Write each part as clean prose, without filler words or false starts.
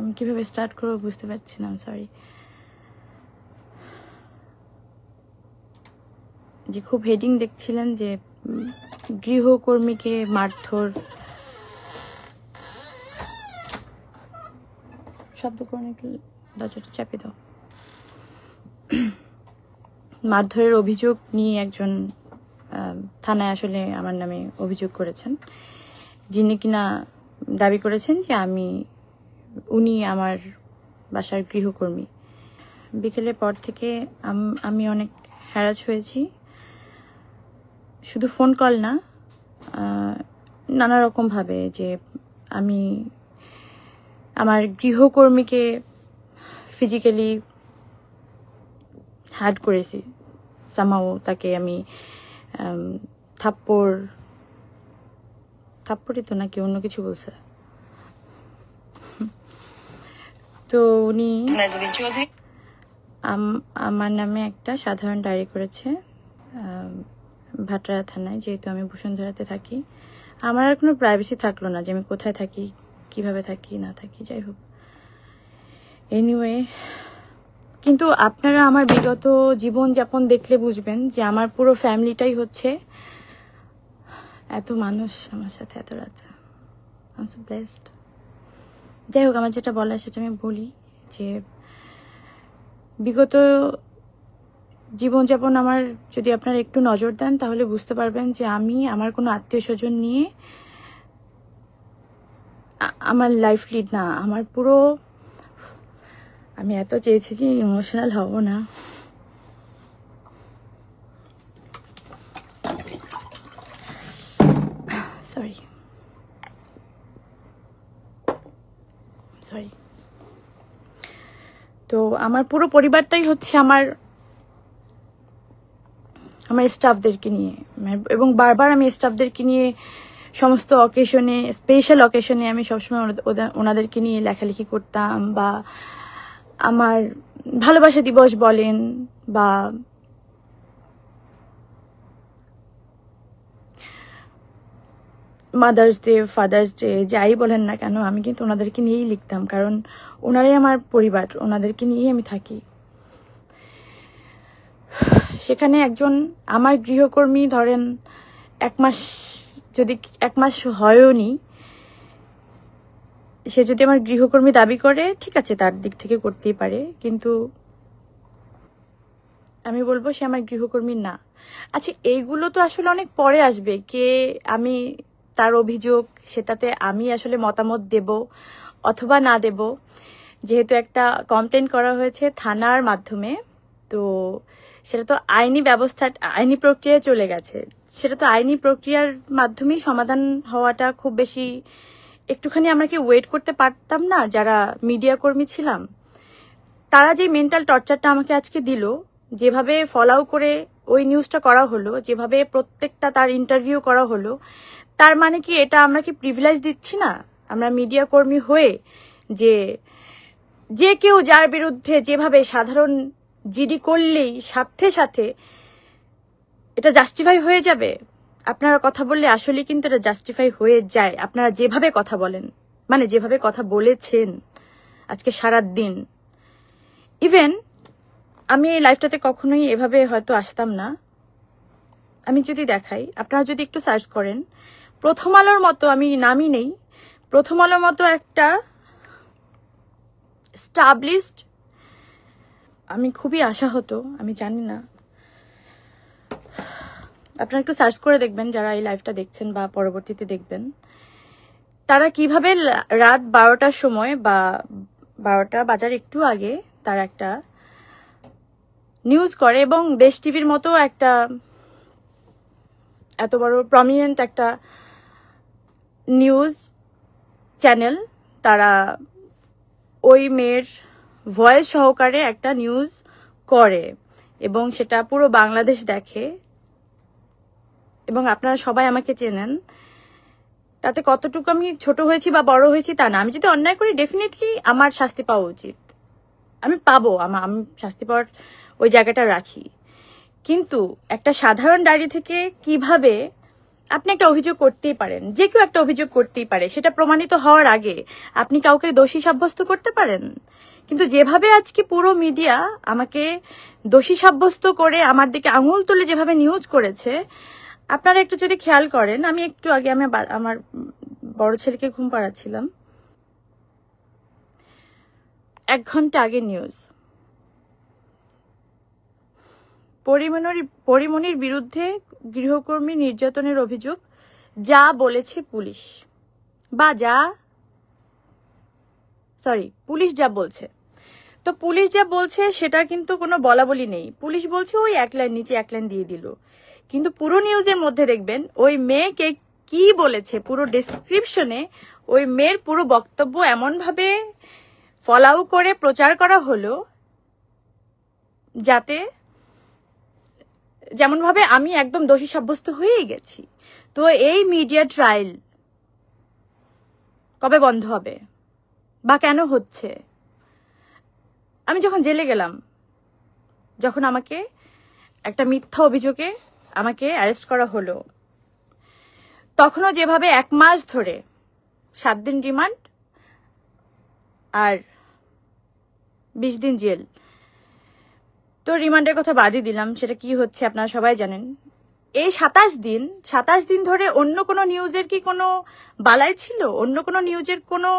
আমি কিভাবে স্টার্ট করবো বুঝতে পারছি না, সরি। যে খুব হেডিং দেখছিলেন যে গৃহকর্মীকে মারধর, শব্দ করে একটু দরজাটা চাপে দাও। মারধরের অভিযোগ নিয়ে একজন থানায় আসলে আমার নামে অভিযোগ করেছেন, যিনি কিনা দাবি করেছেন যে উনি আমার বাসার গৃহকর্মী। বিকেলের পর থেকে আমি অনেক হ্যারাস হয়েছি, শুধু ফোন কল না, নানা রকমভাবে, যে আমি আমার গৃহকর্মীকে ফিজিক্যালি হার্ট করেছি। সামহাও তাকে আমি থাপ্পড়ই তো নাকি অন্য কিছু বলছে। তো উনি আমার নামে একটা সাধারণ ডায়েরি করেছে ভাটরা থানায়, যেহেতু আমি বসুন্ধরাতে থাকি। আমার আর কোনো প্রাইভেসি থাকলো না যে আমি কোথায় থাকি, কিভাবে থাকি না থাকি, যাই হোক। এনিওয়ে, কিন্তু আপনারা আমার বিগত জীবনযাপন দেখলে বুঝবেন যে আমার পুরো ফ্যামিলিটাই হচ্ছে, এত মানুষ আমার সাথে এত রাত, আই এম সো ব্লেসড। যাই হোক, আমার যেটা বলার সেটা আমি বলি, যে বিগত জীবনযাপন আমার যদি আপনারা একটু নজর দেন তাহলে বুঝতে পারবেন যে আমি আমার কোনো আত্মীয় স্বজন নিয়ে আমার লাইফ লিড না। আমার পুরো, আমি এত চেয়েছি যে ইমোশনাল হব না, সরি। তো আমার পুরো পরিবারটাই হচ্ছে আমার স্টাফদেরকে নিয়ে, এবং বারবার আমি স্টাফদেরকে নিয়ে সমস্ত অকেশনে, স্পেশাল অকেশনে আমি সবসময় ওনাদেরকে নিয়ে লেখালেখি করতাম, বা আমার ভালোবাসা দিবস বলেন বা মাদার্স ডে, ফাদার্স ডে, যাই বলেন না কেন, আমি কিন্তু ওনাদেরকে নিয়েই লিখতাম, কারণ ওনারাই আমার পরিবার, ওনাদেরকে নিয়েই আমি থাকি। সেখানে একজন আমার গৃহকর্মী, ধরেন এক মাস হয়ওনি, সে যদি আমার গৃহকর্মী দাবি করে, ঠিক আছে, তার দিক থেকে করতেই পারে, কিন্তু আমি বলবো সে আমার গৃহকর্মী না। আচ্ছা, এইগুলো তো আসলে অনেক পরে আসবে, কে আমি তার অভিযোগ, সেটাতে আমি আসলে মতামত দেব অথবা না দেব। যেহেতু একটা কমপ্লেন করা হয়েছে থানার মাধ্যমে, তো সেটা তো আইনি ব্যবস্থা, আইনি প্রক্রিয়ায় চলে গেছে, সেটা তো আইনি প্রক্রিয়ার মাধ্যমেই সমাধান হওয়াটা খুব বেশি, একটুখানি আমরা কি ওয়েট করতে পারতাম না? যারা মিডিয়া কর্মী ছিলাম, তারা যে মেন্টাল টর্চারটা আমাকে আজকে দিল, যেভাবে ফলাও করে ওই নিউজটা করা হলো, যেভাবে প্রত্যেকটা তার ইন্টারভিউ করা হলো, তার মানে কি এটা আমরা কি প্রিভিলেজ দিচ্ছি না আমরা মিডিয়া কর্মী হয়ে, যে কেউ যার বিরুদ্ধে যেভাবে সাধারণ জিডি করলেই সাথে সাথে এটা জাস্টিফাই হয়ে যাবে? আপনারা কথা বললে আসলে কিন্তু এটা জাস্টিফাই হয়ে যায়, আপনারা যেভাবে কথা বলেন, মানে যেভাবে কথা বলেছেন আজকে সারা দিন। ইভেন আমি এই লাইফটাতে কখনোই এভাবে হয়তো আসতাম না। আমি যদি দেখাই, আপনারা যদি একটু সার্চ করেন, প্রথম আলোর মতো, আমি নামই নেই, প্রথম আলোর মতো একটা স্টাবলিশড, আমি খুবই আশাহত, আমি জানি না, আপনারা একটু সার্চ করে দেখবেন যারা এই লাইভটা দেখছেন বা পরবর্তীতে দেখবেন, তারা কিভাবে রাত 12টার সময় বা 12টা বাজার একটু আগে তারা একটা নিউজ করে, এবং দেশ টিভির মতো একটা এত বড় প্রমিনেন্ট একটা নিউজ চ্যানেল, তারা ওই মেয়ের ভয়েস সহকারে একটা নিউজ করে, এবং সেটা পুরো বাংলাদেশ দেখে, এবং আপনারা সবাই আমাকে চেনেন। তাতে কতটুকু আমি ছোট হয়েছি বা বড় হয়েছি তা না, আমি যদি অন্যায় করি ডেফিনেটলি আমার শাস্তি পাওয়া উচিত, আমি পাবো, আমি শাস্তি পাওয়ার ওই জায়গাটা রাখি। কিন্তু একটা সাধারণ ডায়েরি থেকে কিভাবে আপনি একটা অভিযোগ করতেই পারেন, যে কেউ একটা অভিযোগ করতেই পারে, সেটা প্রমাণিত হওয়ার আগে আপনি কাউকে দোষী সাব্যস্ত করতে পারেন। কিন্তু যেভাবে আজকে পুরো মিডিয়া আমাকে দোষী সাব্যস্ত করে আমার দিকে আঙুল তুলে যেভাবে নিউজ করেছে, আপনারা একটু যদি খেয়াল করেন, আমি একটু আগে আমার বড় ছেলেকে ঘুম পাড়াচ্ছিলাম, 1 ঘন্টা আগে নিউজ, পরিমণির বিরুদ্ধে গৃহকর্মী নির্যাতনের অভিযোগ, যা বলেছে পুলিশ, পুলিশ যা বলছে। তো পুলিশ যা বলছে সেটার কিন্তু কোনো বলাবলি নেই। পুলিশ বলছে ওই 1 লাইন নিচে 1 লাইন দিয়ে দিল, কিন্তু পুরো নিউজের মধ্যে দেখবেন ওই মেয়েকে কি বলেছে, পুরো ডেসক্রিপশনে ওই মেয়ের পুরো বক্তব্য এমনভাবে ফলাও করে প্রচার করা হলো, যাতে যেমনভাবে আমি একদম দোষী সাব্যস্ত হয়েই গেছি। তো এই মিডিয়া ট্রায়াল কবে বন্ধ হবে বা কেন হচ্ছে? আমি যখন জেলে গেলাম, যখন আমাকে একটা মিথ্যা অভিযোগে আমাকে অ্যারেস্ট করা হলো, তখনও যেভাবে 1 মাস ধরে 7 দিন রিমান্ড আর 20 দিন জেল, তো রিমান্ডের কথা বাদই দিলাম, সেটা কি হচ্ছে আপনারা সবাই জানেন। এই 27 দিন ধরে অন্য কোনো নিউজের কি কোনো বালাই ছিল? অন্য কোনো নিউজের কোনো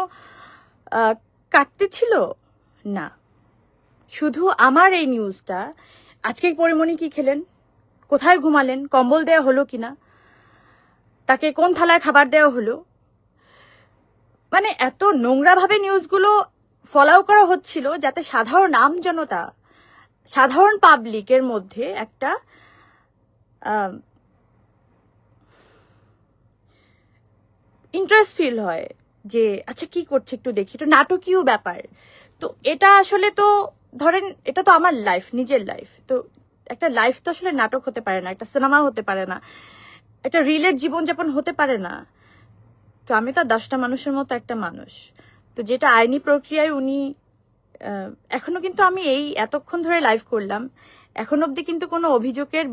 কাটতে ছিল না, শুধু আমার এই নিউজটা। আজকে পরিমণি কি খেলেন, কোথায় ঘুমালেন, কম্বল দেওয়া হলো কিনা, তাকে কোন থালায় খাবার দেওয়া হলো, মানে এত নোংরাভাবে নিউজগুলো ফলাও করা হচ্ছিল, যাতে সাধারণ আমজনতা, সাধারণ পাবলিকের মধ্যে একটা ইন্টারেস্ট ফিল হয় যে আচ্ছা কি করছে একটু দেখি, একটু নাটকীয় ব্যাপার। তো এটা আসলে তো ধরেন এটা তো আমার লাইফ, নিজের লাইফ, তো একটা লাইফ তো আসলে নাটক হতে পারে না, একটা সিনেমা হতে পারে না, একটা রিলের জীবনযাপন হতে পারে না। তো আমি তো 10টা মানুষের মতো একটা মানুষ। তো যেটা আইনি প্রক্রিয়ায় উনি এখনো কিন্তু আমি এই এতক্ষণ ধরে লাইভ করলাম, এখন অবধি কিন্তু কোনো অভিযোগের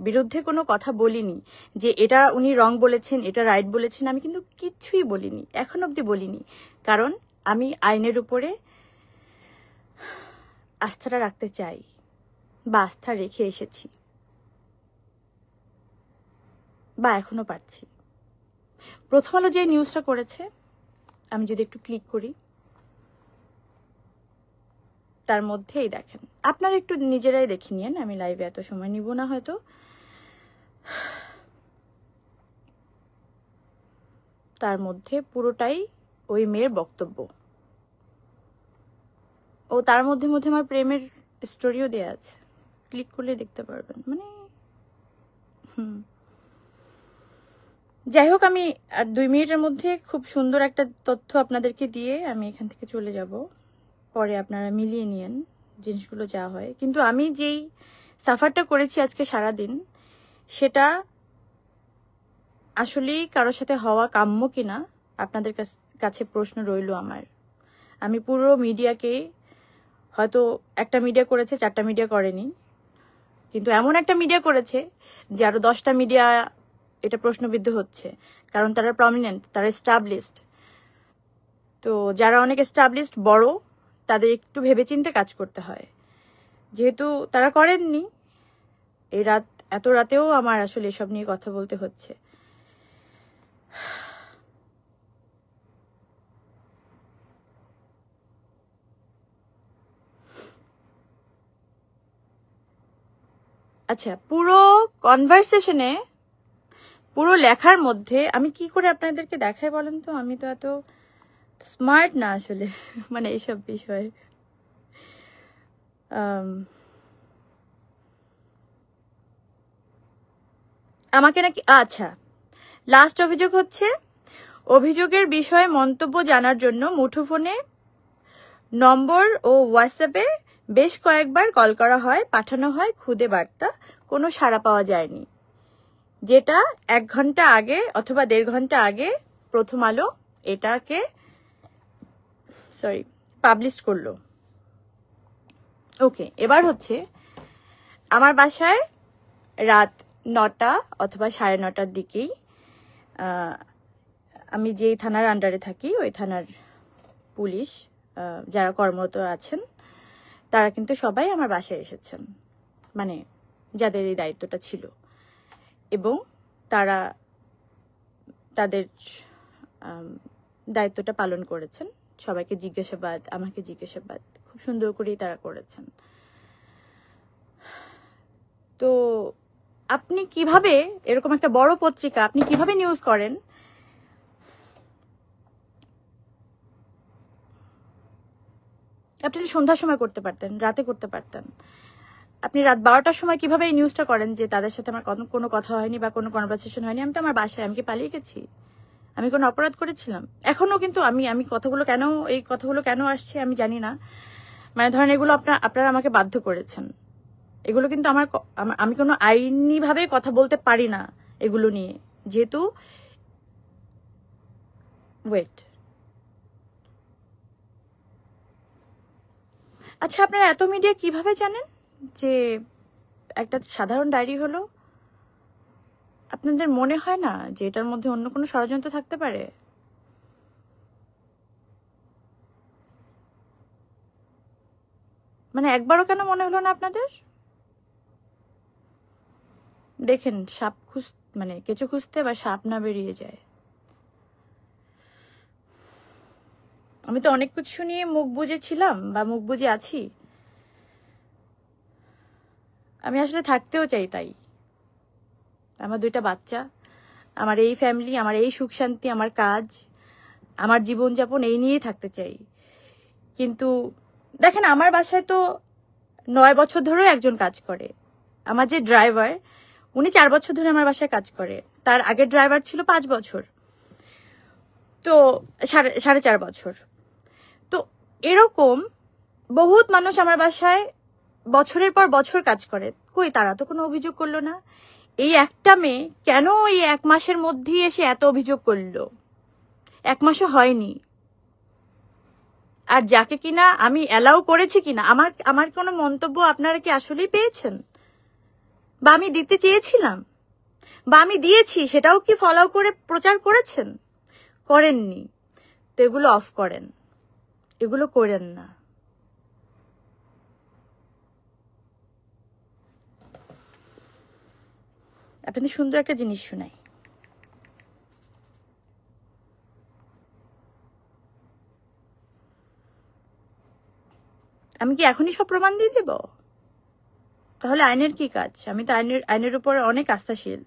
বিরুদ্ধে কোনো কথা বলিনি যে এটা উনি রং বলেছেন, এটা রাইট বলেছেন, আমি কিন্তু কিছুই বলিনি, এখন অবধি বলিনি। কারণ আমি আইনের উপরে আস্থাটা রাখতে চাই বা আস্থা রেখে এসেছি বা এখনো পাচ্ছি। প্রথম আলো যে নিউজটা করেছে, আমি যদি একটু ক্লিক করি, তার মধ্যেই দেখেন, আপনারা একটু নিজেরাই দেখে নিয়েন, আমি লাইভে এত সময় নিব না হয়তো। তার মধ্যে পুরোটাই ওই মেয়ের বক্তব্য, ও তার মধ্যে মধ্যে আমার প্রেমের স্টোরিও দেয়া আছে, ক্লিক করলে দেখতে পারবেন। মানে যাই হোক, আমি আর 2 মিনিটের মধ্যে খুব সুন্দর একটা তথ্য আপনাদেরকে দিয়ে আমি এখান থেকে চলে যাব, পরে আপনারা মিলিয়ে নিয়েন জিনিসগুলো যা হয়। কিন্তু আমি যেই সাফারটা করেছি আজকে সারাদিন, সেটা আসলেই কারোর সাথে হওয়া কাম্য কিনা আপনাদের কাছে প্রশ্ন রইল আমার। আমি পুরো মিডিয়াকে, হয়তো একটা মিডিয়া করেছে, 4টা মিডিয়া করেনি, কিন্তু এমন একটা মিডিয়া করেছে যে আরো 10টা মিডিয়া এটা প্রশ্নবিদ্ধ হচ্ছে, কারণ তারা প্রমিনেন্ট, তারা এস্টাবলিশড। তো যারা অনেক এস্টাবলিশড বড়, তাদের একটু ভেবেচিন্তে কাজ করতে হয়, যেহেতু তারা করেননি। এত রাতেও আমার আসলে এসব নিয়ে কথা বলতে হচ্ছে। আচ্ছা, পুরো কনভারসেশনে, পুরো লেখার মধ্যে আমি কি করে আপনাদেরকে দেখাই বলেন তো? আমি তো এত স্মার্ট না আসলে মানে এইসব বিষয়ে। আমাকে নাকি, আচ্ছা, লাস্ট অভিযোগ হচ্ছে, অভিযোগের বিষয়ে মন্তব্য জানার জন্য মুঠোফোনে নম্বর ও হোয়াটসঅ্যাপে বেশ কয়েকবার কল করা হয়, পাঠানো হয় খুদে বার্তা, কোনো সাড়া পাওয়া যায়নি। যেটা 1 ঘন্টা আগে অথবা 1.5 ঘন্টা আগে প্রথম আলো এটাকে পাবলিশ করলো। ওকে, এবার হচ্ছে আমার বাসায় রাত 9টা অথবা 9:30টার দিকেই আমি যেই থানার আন্ডারে থাকি ওই থানার পুলিশ যারা কর্মরত আছেন তারা কিন্তু সবাই আমার বাসায় এসেছেন, মানে যাদের এই দায়িত্বটা ছিল, এবং তারা তাদের দায়িত্বটা পালন করেছেন। সবাইকে জিজ্ঞাসাবাদ, আমাকে জিজ্ঞাসাবাদ খুব সুন্দর করেই তারা করেছেন। তো আপনি কিভাবে এরকম একটা বড় পত্রিকা আপনি কিভাবে নিউজ করেন? আপনি সন্ধ্যার সময় করতে পারতেন, রাতে করতে পারতেন। আপনি রাত 12টার সময় কিভাবে এই নিউজটা করেন যে তাদের সাথে আমার কোনো কথা হয়নি বা কোনো কনভারসেশন হয়নি? আমি তো আমার বাসায়, আমি কি পালিয়ে গেছি? আমি কোনো অপরাধ করেছিলাম? এখনো কিন্তু আমি এই কথাগুলো কেন আসছে আমি জানি না। মানে ধরেন এগুলো আপনারা আমাকে বাধ্য করেছেন। এগুলো কিন্তু আমি কোনো আইনি ভাবে কথা বলতে পারি না এগুলো নিয়ে, যেহেতু আচ্ছা, আপনারা এত মিডিয়া কিভাবে জানেন যে একটা সাধারণ ডায়েরি হলো? আপনাদের মনে হয় না যে এটার মধ্যে অন্য কোনো ষড়যন্ত্র থাকতে পারে? মানে একবারও কেন মনে হলো না আপনাদের? দেখেন, মানে কেঁচো খুঁজতে বা সাপ না বেরিয়ে যায়। আমি তো অনেক কিছু নিয়ে মুখ বুজে ছিলাম বা মুখ বুজে আছি। আমি আসলে থাকতেও চাই তাই। আমার 2টা বাচ্চা, আমার এই ফ্যামিলি, আমার এই সুখ শান্তি, আমার কাজ, আমার জীবনযাপন এই নিয়েই থাকতে চাই। কিন্তু দেখেন, আমার বাসায় তো 9 বছর ধরেও একজন কাজ করে। আমার যে ড্রাইভার, উনি 4 বছর ধরে আমার বাসায় কাজ করে। তার আগের ড্রাইভার ছিল 5 বছর, তো 4.5 বছর। তো এরকম বহুত মানুষ আমার বাসায় বছরের পর বছর কাজ করে। কই, তারা তো কোনো অভিযোগ করলো না। এই একটা মেয়ে কেন এই 1 মাসের মধ্যেই এসে এত অভিযোগ করলো? 1 মাসও হয়নি। আর যাকে কিনা আমি অ্যালাউ করেছি কিনা, আমার কোনো মন্তব্য আপনারা কি আসলেই পেয়েছেন? বা আমি দিতে চেয়েছিলাম, বা আমি দিয়েছি, সেটাও কি ফলো করে প্রচার করেছেন? করেননি। তো এগুলো অফ করেন, এগুলো করেন না। আপনাদের সুন্দর একটা জিনিস শোনাই। আমি কি এখনই সব প্রমাণ দিয়ে দেব? তাহলে আইনের কি কাজ? আমি তো আইনের উপর অনেক আস্থাশীল।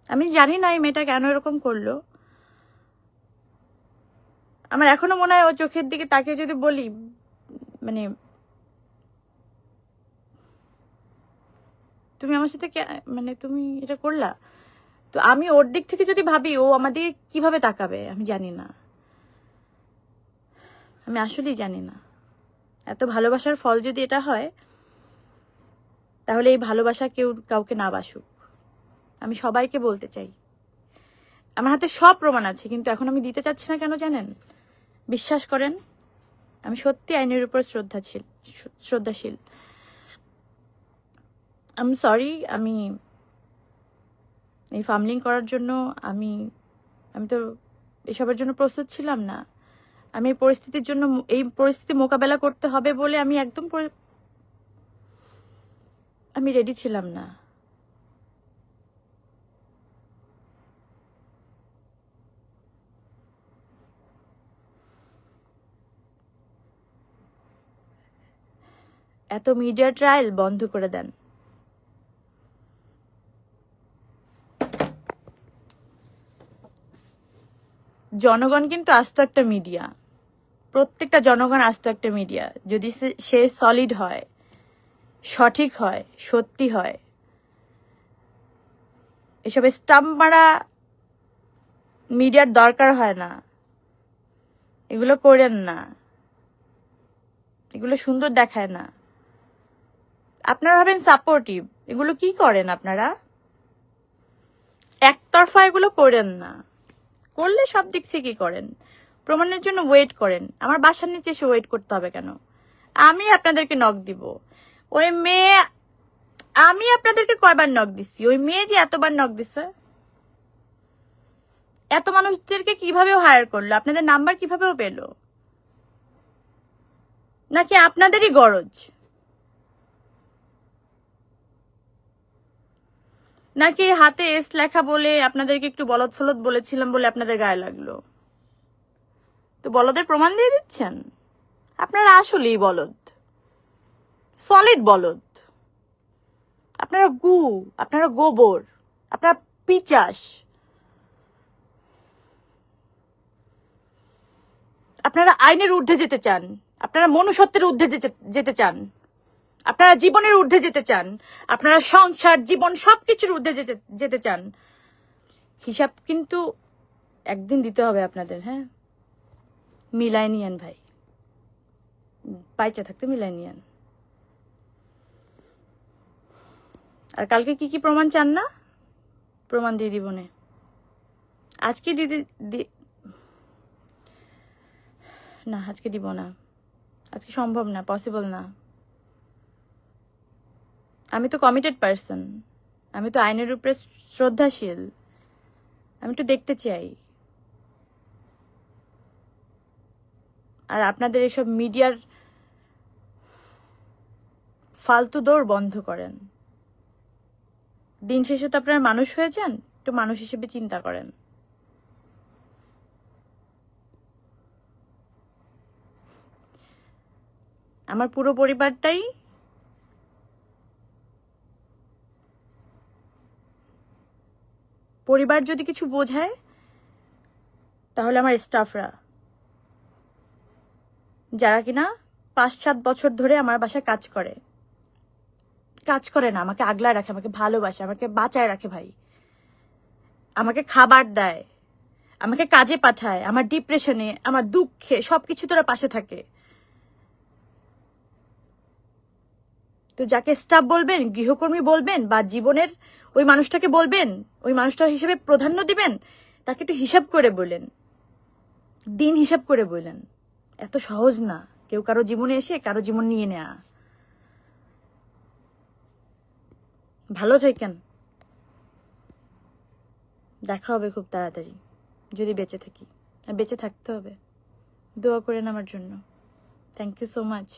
আমি জানি না এই মেয়েটা কেন এরকম করলো। আমার এখনো মনে হয় ওর চোখের দিকে তাকিয়ে যদি বলি, মানে তুমি আমার সাথে মানে তুমি এটা করলা, তো আমি ওর দিক থেকে যদি ভাবি ও আমাদের কিভাবে তাকাবে আমি জানি না। আমি আসলেই জানি না। এত ভালোবাসার ফল যদি এটা হয়, তাহলে এই ভালোবাসা কেউ কাউকে না বাসুক। আমি সবাইকে বলতে চাই, আমার হাতে সব প্রমাণ আছে, কিন্তু এখন আমি দিতে চাচ্ছি না। কেন জানেন? বিশ্বাস করেন, আমি সত্যি আইনের উপর শ্রদ্ধাশীল। আমি সরি, আমি এই ফার্মলিং করার জন্য আমি তো এসবের জন্য প্রস্তুত ছিলাম না। আমি এই পরিস্থিতি মোকাবেলা করতে হবে বলে আমি রেডি ছিলাম না। এত মিডিয়া ট্রায়াল বন্ধ করে দেন। জনগণ কিন্তু আস্ত একটা মিডিয়া, প্রত্যেকটা জনগণ আস্ত একটা মিডিয়া। যদি সে সলিড হয়, সঠিক হয়, সত্যি হয়, এসব স্টাম্প মারা মিডিয়ার দরকার হয় না। এগুলো করেন না, এগুলো সুন্দর দেখায় না। আপনারা ভাবেন সাপোর্টিভ, এগুলো কি করেন আপনারা? একতরফা এগুলো করেন না। করলে সব দিক থেকে করেন, প্রমাণের জন্য ওয়েট করেন। আমার বাসার নিচে এসে ওয়েট করতে হবে কেন? আমি আপনাদেরকে নক দিব। ওই মেয়ে আমি আপনাদেরকে কয়বার নক দিছি? ওই মেয়ে যে এতবার নক দিছে, এত মানুষদেরকে কিভাবে হায়ার করলো? আপনাদের নাম্বার কিভাবেও পেলো? নাকি আপনাদেরই গরজ? নাকি হাতে এস লেখা বলে আপনাদেরকে একটু বলদ ফলদ বলেছিলাম বলে আপনাদের গায়ে লাগলো? তো বলদের প্রমাণ দিয়ে দিচ্ছেন? আপনারা আসলেই বলদ, সলিড বলদ। আপনারা গু, আপনারা গোবর, আপনারা পিচাস, আপনারা আইনের ঊর্ধ্বে যেতে চান, আপনারা মনুষ্যত্বের ঊর্ধ্বে যেতে চান, আপনারা জীবনের ঊর্ধ্বে যেতে চান, আপনারা সংসার জীবন সবকিছুর ঊর্ধ্বে যেতে চান। হিসাব কিন্তু একদিন দিতে হবে আপনাদের। হ্যাঁ, মিলাই নিয়েন ভাই, বাইচা থাকতে মিলাই নিয়েন। আর কালকে কি কি প্রমাণ চান না? প্রমাণ দিয়ে দিব না, আজকে না, আজকে দিব না, আজকে সম্ভব না, পসিবল না। আমি তো কমিটেড পার্সন, আমি তো আইনের উপরে শ্রদ্ধাশীল, আমি তো দেখতে চাই। আর আপনাদের এসব মিডিয়ার ফালতু দৌড় বন্ধ করেন। দিন শেষে তো আপনারা মানুষ হয়ে যান, একটু মানুষ হিসেবে চিন্তা করেন। আমার পুরো পরিবার যদি কিছু বোঝায় তাহলে আমার স্টাফরা, যারা কিনা 5-7 বছর ধরে আমার বাসায় কাজ করে না, আমাকে আগলায় রাখে, আমাকে ভালোবাসে, আমাকে বাঁচায় রাখে ভাই, আমাকে খাবার দেয়, আমাকে কাজে পাঠায়, আমার ডিপ্রেশনে, আমার দুঃখে সবকিছু তোরা পাশে থাকে। তো যাকে স্টাফ বলবেন, গৃহকর্মী বলবেন, বা জীবনের ওই মানুষটাকে বলবেন, ওই মানুষটার হিসেবে প্রাধান্য দিবেন, তাকে একটু হিসাব করে বললেন, দিন হিসাব করে বললেন। এত সহজ না কেউ কারো জীবনে এসে কারো জীবন নিয়ে নেয়া। ভালো থাকেন, দেখা হবে খুব তাড়াতাড়ি, যদি বেঁচে থাকি। আর বেঁচে থাকতে হবে, দোয়া করেন আমার জন্য। Thank you so much.